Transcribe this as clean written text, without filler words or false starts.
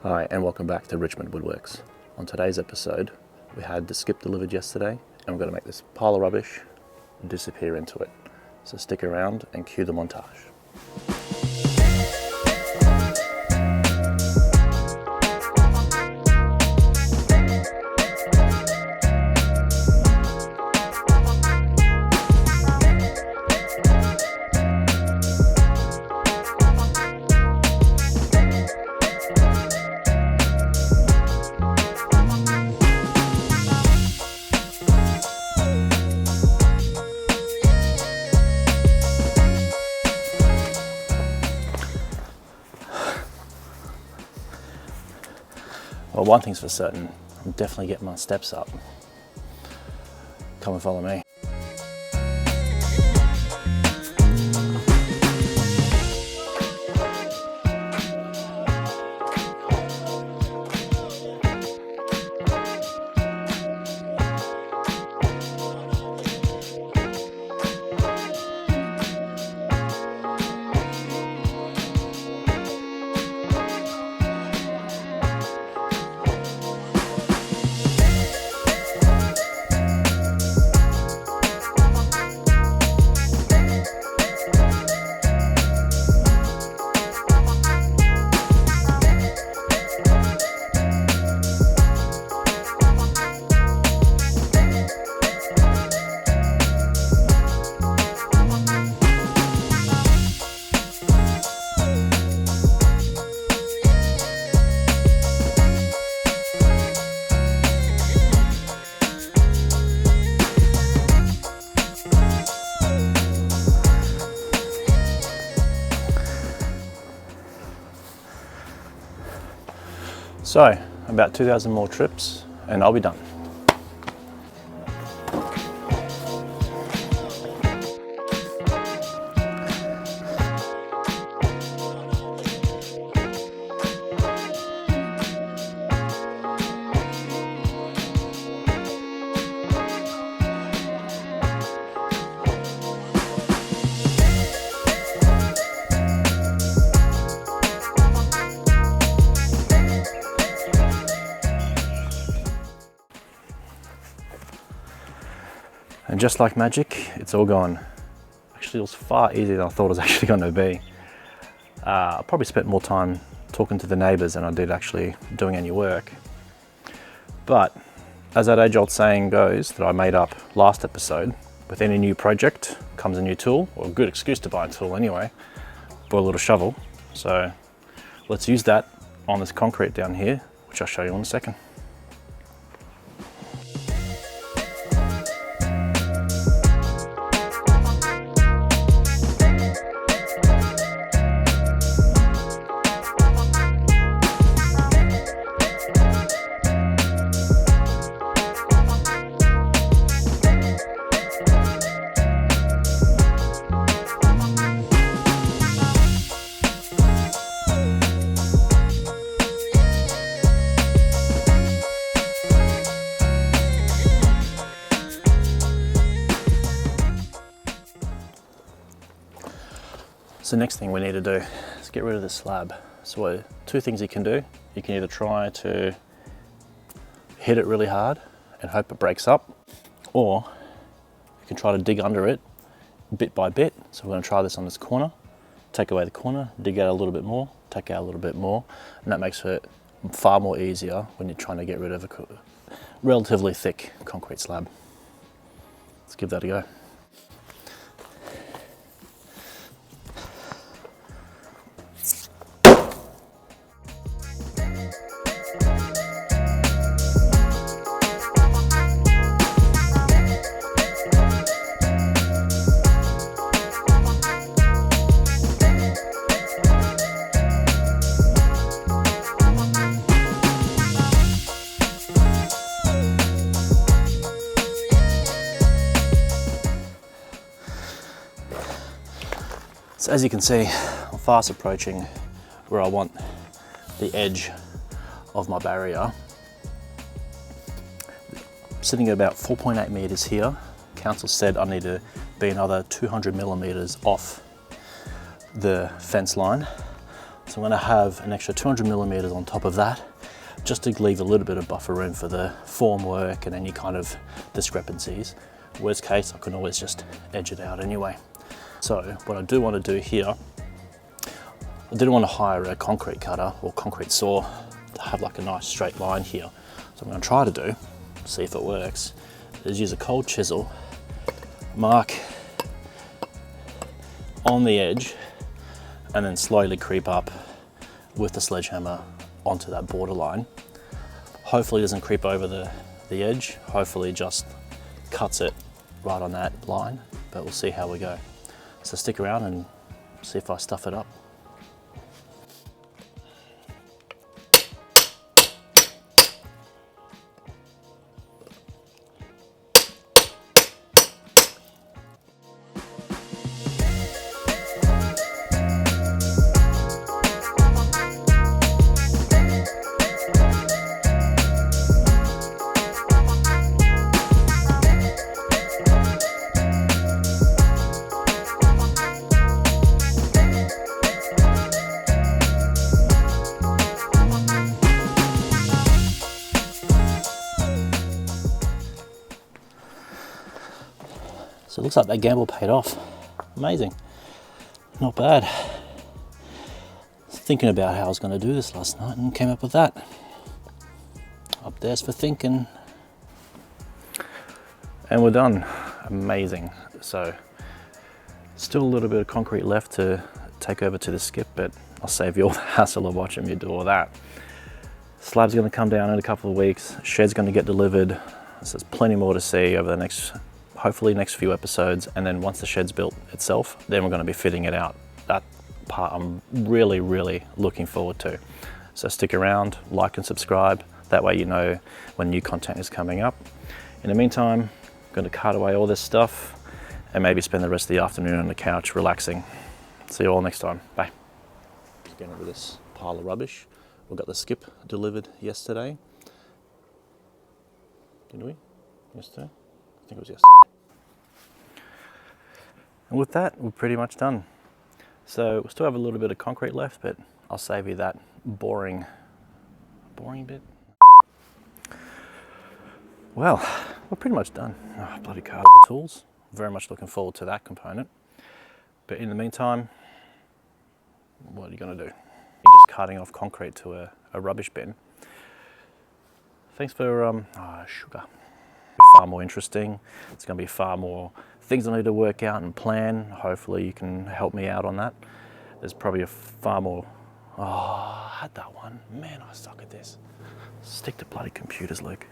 Hi and welcome back to Richmond Woodworks. On today's episode we had the skip delivered yesterday and we're going to make this pile of rubbish disappear into it. So stick around and cue the montage. Well, one thing's for certain, I'm definitely getting my steps up. Come and follow me. So, about 2,000 more trips and I'll be done. And just like magic, it's all gone. Actually, it was far easier than I thought it was actually going to be. I probably spent more time talking to the neighbours than I did actually doing any work. But as that age-old saying goes that I made up last episode, with any new project comes a new tool, or a good excuse to buy a tool anyway, bought a little shovel. So let's use that on this concrete down here, which I'll show you in a second. So the next thing we need to do is get rid of this slab. So two things you can do. You can either try to hit it really hard and hope it breaks up, or you can try to dig under it bit by bit. So we're going to try this on this corner, take away the corner, dig out a little bit more, take out a little bit more, and that makes it far more easier when you're trying to get rid of a relatively thick concrete slab. Let's give that a go. So as you can see, I'm fast approaching where I want the edge of my barrier. Sitting at about 4.8 meters here. Council said I need to be another 200 millimeters off the fence line. So I'm going to have an extra 200 millimeters on top of that, just to leave a little bit of buffer room for the form work and any kind of discrepancies. Worst case, I can always just edge it out anyway. So what I do want to do here, I didn't want to hire a concrete cutter or concrete saw to have like a nice straight line here. So I'm going to try to do, see if it works, is use a cold chisel, mark on the edge, and then slowly creep up with the sledgehammer onto that borderline. Hopefully it doesn't creep over the edge, hopefully it just cuts it right on that line, but we'll see how we go. So stick around and see if I stuff it up. So it looks like that gamble paid off. Amazing. Not bad. Thinking about how I was going to do this last night and came up with that. Up there's for thinking. And we're done. Amazing. So still a little bit of concrete left to take over to the skip, but I'll save you all the hassle of watching me do all that. Slab's going to come down in a couple of weeks. Shed's going to get delivered. So there's plenty more to see over the next, hopefully next few episodes. And then once the shed's built itself, then we're going to be fitting it out. That part I'm really, really looking forward to. So stick around, like and subscribe. That way you know when new content is coming up. In the meantime, I'm going to cart away all this stuff and maybe spend the rest of the afternoon on the couch relaxing. See you all next time. Bye. Just getting rid of this pile of rubbish. We got the skip delivered yesterday. Didn't we? Yesterday? I think it was yesterday. And with that, we're pretty much done. So we still have a little bit of concrete left, but I'll save you that boring bit. Well, we're pretty much done. Oh, bloody car with the tools. Very much looking forward to that component. But in the meantime, what are you going to do? You're just carting off concrete to a rubbish bin. Thanks for sugar. Far more interesting. It's going to be far more things I need to work out and plan. Hopefully you can help me out on that. There's probably a far more. Oh, I had that one. Man, I suck at this. Stick to bloody computers, Luke.